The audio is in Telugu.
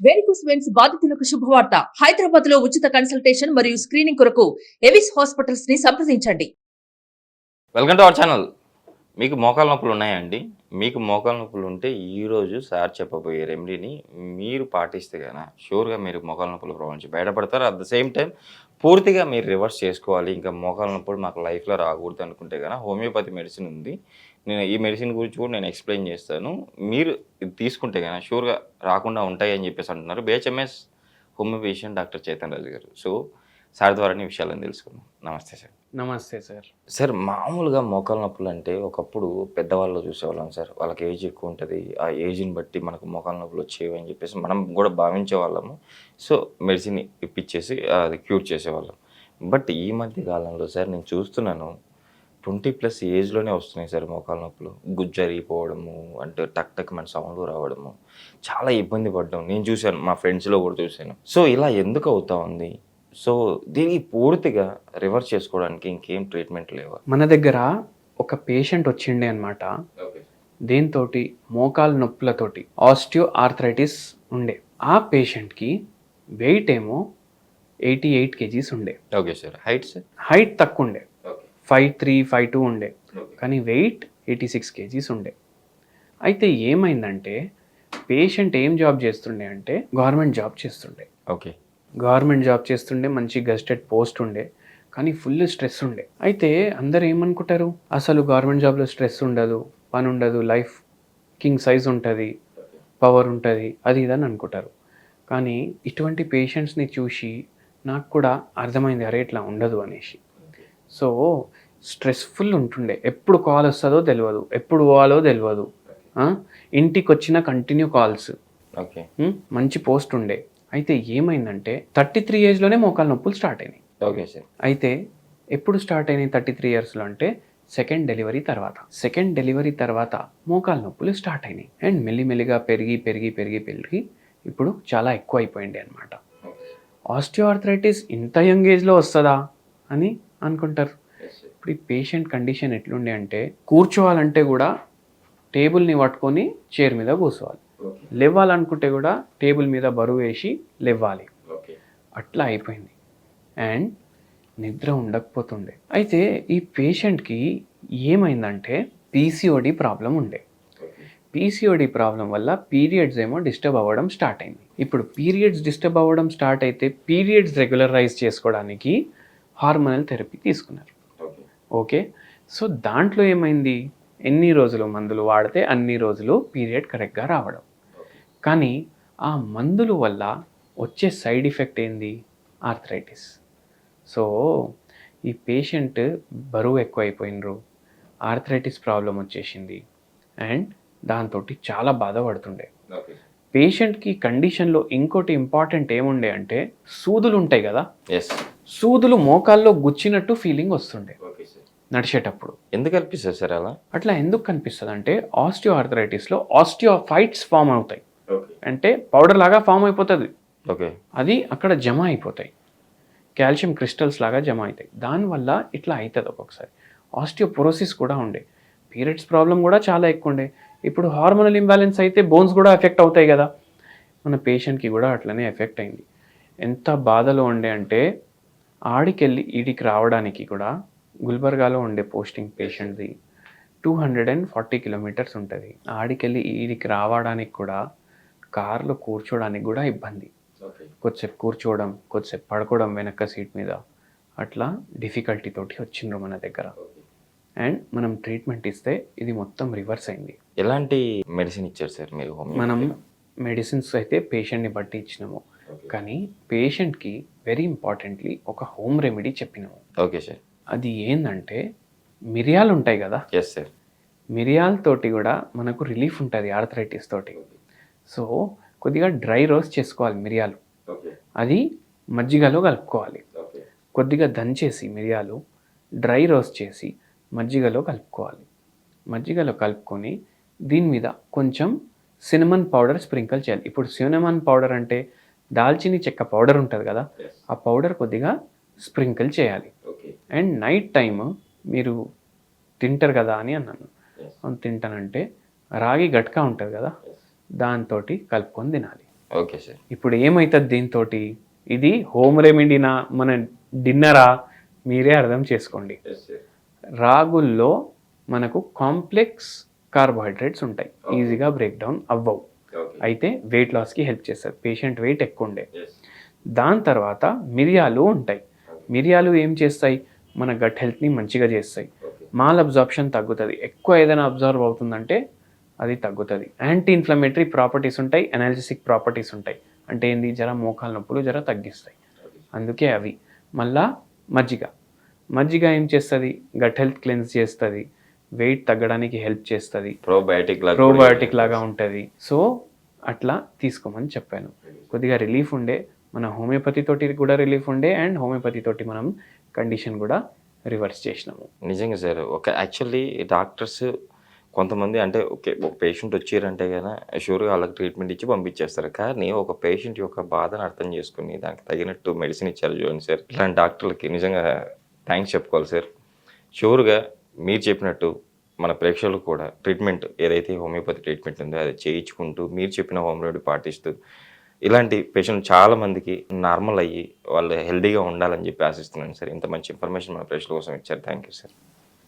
వెరికోస్ వెయిన్స్ బాధితులకు శుభవార్త. హైదరాబాద్ లో ఉచిత కన్సల్టేషన్ మరియు స్క్రీనింగ్ కొరకు ఎవిస్ హాస్పిటల్స్ ని సంప్రదించండి. Welcome to our channel. మీకు మోకాలు నొప్పులు ఉన్నాయండి? మీకు మోకాలు నొప్పులు ఉంటే ఈరోజు సార్ చెప్పబోయే రెమెడీని మీరు పాటిస్తే గన షూర్గా మీరు మోకాలు నొప్పుల ప్రాబ్లం నుంచి బయటపడతారు. అట్ ద సేమ్ టైం పూర్తిగా మీరు రివర్స్ చేసుకోవాలి, ఇంకా మోకాలు నొప్పులు మాకు లైఫ్లో రాకూడదు అనుకుంటే కనుక హోమియోపతి మెడిసిన్ ఉంది. నేను ఈ మెడిసిన్ గురించి కూడా నేను ఎక్స్ప్లెయిన్ చేస్తాను. మీరు ఇది తీసుకుంటే కనుక షూర్గా రాకుండా ఉంటాయి అని చెప్పేసి అంటున్నారు బిహెచ్ఎంఎస్ హోమియోపేషియన్ డాక్టర్ చైతన్ రాజు గారు. సో సార్ ద్వారానే విషయాలను తెలుసుకుందాం. నమస్తే సార్. నమస్తే సార్. సార్, మామూలుగా మోకాలు నొప్పులు అంటే ఒకప్పుడు పెద్దవాళ్ళు చూసేవాళ్ళం సార్. వాళ్ళకి ఏజ్ ఎక్కువ ఉంటుంది, ఆ ఏజ్ని బట్టి మనకు మోకాలు నొప్పులు వచ్చేవి అని చెప్పేసి మనం కూడా భావించేవాళ్ళము. సో మెడిసిన్ ఇప్పించేసి అది క్యూర్ చేసేవాళ్ళం. బట్ ఈ మధ్య కాలంలో సార్ నేను చూస్తున్నాను 20+ ఏజ్లోనే వస్తున్నాయి సార్ మోకాలు నొప్పులు. గుజ్జరిగిపోవడము, అంటే టక్ టక్ మన సౌండ్ రావడము, చాలా ఇబ్బంది పడ్డాం. నేను చూశాను, మా ఫ్రెండ్స్లో కూడా చూశాను. సో ఇలా ఎందుకు అవుతా ఉంది? సో దీనికి పూర్తిగా రివర్స్ చేసుకోవడానికి ఇంకేం ట్రీట్మెంట్ లేవా? మన దగ్గర ఒక పేషెంట్ వచ్చిండే అనమాట. దీంతో మోకాలు నొప్పులతోటి ఆస్టియో ఆర్థరైటిస్ ఉండే. ఆ పేషెంట్కి వెయిట్ ఏమో 88 kgs ఉండే. Okay sir. Height sir? Height తక్కువ ఉండే, 5'3", 5'2" ఉండే, కానీ వెయిట్ 86 kgs ఉండే. అయితే ఏమైందంటే పేషెంట్ ఏం జాబ్ చేస్తుండే అంటే గవర్నమెంట్ జాబ్ చేస్తుండే. ఓకే. గవర్నమెంట్ జాబ్ చేస్తుండే, మంచి గెస్టెడ్ పోస్ట్ ఉండే, కానీ ఫుల్ స్ట్రెస్ ఉండే. అయితే అందరు ఏమనుకుంటారు, అసలు గవర్నమెంట్ జాబ్లో స్ట్రెస్ ఉండదు, పని ఉండదు, లైఫ్ కింగ్ సైజ్ ఉంటుంది, పవర్ ఉంటుంది, అది ఇదని అనుకుంటారు. కానీ ఇటువంటి పేషెంట్స్ని చూసి నాకు కూడా అర్థమైంది, అరే ఇట్లా ఉండదు అనేసి. సో స్ట్రెస్ఫుల్ ఉంటుండే, ఎప్పుడు కాల్ వస్తుందో తెలియదు, ఎప్పుడు పోవాలో తెలియదు, ఇంటికి వచ్చిన కంటిన్యూ కాల్స్. ఓకే. మంచి పోస్ట్ ఉండే. అయితే ఏమైందంటే 33 ఏజ్లోనే మోకాలు నొప్పులు స్టార్ట్ అయినాయి. Okay sir. అయితే ఎప్పుడు స్టార్ట్ అయినాయి 33 ఇయర్స్లో అంటే సెకండ్ డెలివరీ తర్వాత మోకాలు నొప్పులు స్టార్ట్ అయినాయి. అండ్ మెల్లిమెల్లిగా పెరిగి ఇప్పుడు చాలా ఎక్కువ అయిపోయింది అనమాట. ఆస్టియో ఆర్థరైటిస్ ఇంత యంగ్ ఏజ్లో వస్తుందా అని అనుకుంటారు. ఇప్పుడు ఈ పేషెంట్ కండిషన్ ఎట్లుండే అంటే కూర్చోవాలంటే కూడా టేబుల్ని పట్టుకొని చైర్ మీద కూర్చోవాలి, లేవాలనుకుంటే కూడా టేబుల్ మీద బరువు వేసి లేవాలి, అట్లా అయిపోయింది. అండ్ నిద్ర ఉండకపోతుండే. అయితే ఈ పేషెంట్కి ఏమైందంటే పీసీఓడి ప్రాబ్లం ఉండే. పీసీఓడి ప్రాబ్లం వల్ల పీరియడ్స్ ఏమో డిస్టర్బ్ అవ్వడం స్టార్ట్ అయింది. ఇప్పుడు పీరియడ్స్ డిస్టర్బ్ అవ్వడం స్టార్ట్ అయితే పీరియడ్స్ రెగ్యులరైజ్ చేసుకోవడానికి హార్మోనల్ థెరపీ తీసుకున్నారు. ఓకే. సో దాంట్లో ఏమైంది, ఎన్ని రోజులు మందులు వాడితే అన్ని రోజులు పీరియడ్ కరెక్ట్గా రావడం. కానీ ఆ మందుల వల్ల వచ్చే సైడ్ ఎఫెక్ట్ ఏంది, ఆర్థరైటిస్. సో ఈ పేషెంట్ బరువు ఎక్కువ అయిపోయినరు, ఆర్థరైటిస్ ప్రాబ్లం వచ్చేసింది, అండ్ దాంతో చాలా బాధపడుతుండే. పేషెంట్కి కండిషన్లో ఇంకోటి ఇంపార్టెంట్ ఏముండే అంటే సూదులు ఉంటాయి కదా, సూదులు మోకాల్లో గుచ్చినట్టు ఫీలింగ్ వస్తుండే నడిచేటప్పుడు. ఎందుకు అనిపిస్తుంది సార్ అలా? అట్లా ఎందుకు కనిపిస్తుంది అంటే ఆస్టియో ఆర్థరైటిస్లో ఆస్టియోఫైట్స్ ఫామ్ అవుతాయి. అంటే పౌడర్ లాగా ఫామ్ అయిపోతుంది. ఓకే. అది అక్కడ జమ అయిపోతాయి, కాల్షియం క్రిస్టల్స్ లాగా జమ అవుతాయి. దానివల్ల ఇట్లా అవుతుంది ఒక్కొక్కసారి. ఆస్టియోపోరోసిస్ కూడా ఉండే, పీరియడ్స్ ప్రాబ్లం కూడా చాలా ఎక్కువ ఉండే. ఇప్పుడు హార్మోనల్ ఇంబ్యాలెన్స్ అయితే బోన్స్ కూడా ఎఫెక్ట్ అవుతాయి కదా, మన పేషెంట్కి కూడా అట్లనే ఎఫెక్ట్ అయింది. ఎంత బాధలో ఉండే అంటే ఆడికెళ్ళి ఈడికి రావడానికి కూడా గుల్బర్గాలో ఉండే పోస్టింగ్ పేషెంట్ది 240 kilometers ఉంటుంది. ఆడికెళ్ళి ఈడికి రావడానికి కూడా కార్లో కూర్చోడానికి కూడా ఇబ్బంది. కొద్దిసేపు కూర్చోవడం, కొద్దిసేపు పడుకోవడం వెనక సీట్ మీద, అట్లా డిఫికల్టీ తోటి వచ్చిండ్రు మన దగ్గర. అండ్ మనం ట్రీట్మెంట్ ఇస్తే ఇది మొత్తం రివర్స్ అయింది. ఎలాంటి మెడిసిన్ ఇచ్చారు సార్ మీరు? మనం మెడిసిన్స్ అయితే పేషెంట్ని బట్టి ఇచ్చినాము, కానీ పేషెంట్కి వెరీ ఇంపార్టెంట్లీ ఒక హోమ్ రెమెడీ చెప్పినాము. Okay sir. అది ఏంటంటే మిరియాలు ఉంటాయి కదా. Yes sir. మిరియాలతోటి కూడా మనకు రిలీఫ్ ఉంటుంది ఆర్థరైటిస్ తోటి. సో కొద్దిగా డ్రై రోస్ట్ చేసుకోవాలి మిరియాలు, అది మజ్జిగలో కలుపుకోవాలి. కొద్దిగా దంచేసి మిరియాలు డ్రై రోస్ట్ చేసి మజ్జిగలో కలుపుకోవాలి. మజ్జిగలో కలుపుకొని దీని మీద కొంచెం సినమన్ పౌడర్ స్ప్రింకిల్ చేయాలి. ఇప్పుడు సినమన్ పౌడర్ అంటే దాల్చిని చెక్క పౌడర్ ఉంటుంది కదా, ఆ పౌడర్ కొద్దిగా స్ప్రింకిల్ చేయాలి. అండ్ నైట్ టైమ్ మీరు తింటారు కదా అని అన్నాను. తింటానంటే రాగి గట్కా ఉంటుంది కదా, దాంతో కలుపుకొని తినాలి. Okay sir. ఇప్పుడు ఏమవుతుంది దీంతో, ఇది హోమ్ రెమెడీనా మన డిన్నరా మీరే అర్థం చేసుకోండి. రాగుల్లో మనకు కాంప్లెక్స్ కార్బోహైడ్రేట్స్ ఉంటాయి, ఈజీగా బ్రేక్ డౌన్ అవ్వవు, అయితే వెయిట్ లాస్కి హెల్ప్ చేస్తుంది. పేషెంట్ వెయిట్ ఎక్కువ ఉండే. దాని తర్వాత మిరియాలు ఉంటాయి. మిరియాలు ఏం చేస్తాయి, మన గట్ హెల్త్ని మంచిగా చేస్తాయి. మాల్ అబ్జార్ప్షన్ తగ్గుతుంది. ఎక్కువ ఏదైనా అబ్జర్వ్ అవుతుందంటే అది తగ్గుతుంది. యాంటీ ఇన్ఫ్లమేటరీ ప్రాపర్టీస్ ఉంటాయి, ఎనాల్జెసిక్ ప్రాపర్టీస్ ఉంటాయి. అంటే ఏంది, జర మోకాల నొప్పులు జర తగ్గిస్తాయి, అందుకే అవి. మళ్ళా మజ్జిగ ఏం చేస్తుంది, గట్ హెల్త్ క్లెన్స్ చేస్తుంది, వెయిట్ తగ్గడానికి హెల్ప్ చేస్తుంది, ప్రోబయోటిక్ లాగా ఉంటుంది. సో అట్లా తీసుకోమని చెప్పాను. కొద్దిగా రిలీఫ్ ఉండే, మన హోమియోపతి తోటి కూడా రిలీఫ్ ఉండే, అండ్ హోమియోపతి తోటి మనం కండిషన్ కూడా రివర్స్ చేసినాము. నిజంగా సార్. ఒక యాక్చువల్లీ డాక్టర్స్ కొంతమంది అంటే ఓకే, ఒక పేషెంట్ వచ్చారంటే కదా షూర్గా వాళ్ళకి ట్రీట్మెంట్ ఇచ్చి పంపించేస్తారు. కానీ ఒక పేషెంట్ యొక్క బాధను అర్థం చేసుకుని దానికి తగినట్టు మెడిసిన్ ఇచ్చారు చూడండి సార్. ఇలాంటి డాక్టర్లకి నిజంగా థ్యాంక్స్ చెప్పుకోవాలి సార్. షూర్గా మీరు చెప్పినట్టు మన ప్రేక్షకులు కూడా ట్రీట్మెంట్ ఏదైతే హోమియోపతి ట్రీట్మెంట్ ఉందో అది చేయించుకుంటూ మీరు చెప్పిన హోమ్ రెమెడీ పాటిస్తూ ఇలాంటి పేషెంట్ చాలామందికి నార్మల్ అయ్యి వాళ్ళు హెల్తీగా ఉండాలని చెప్పి ఆశిస్తున్నాను సార్. ఇంత మంచి ఇన్ఫర్మేషన్ మన ప్రేక్షకుల కోసం ఇచ్చారు. Thank you sir.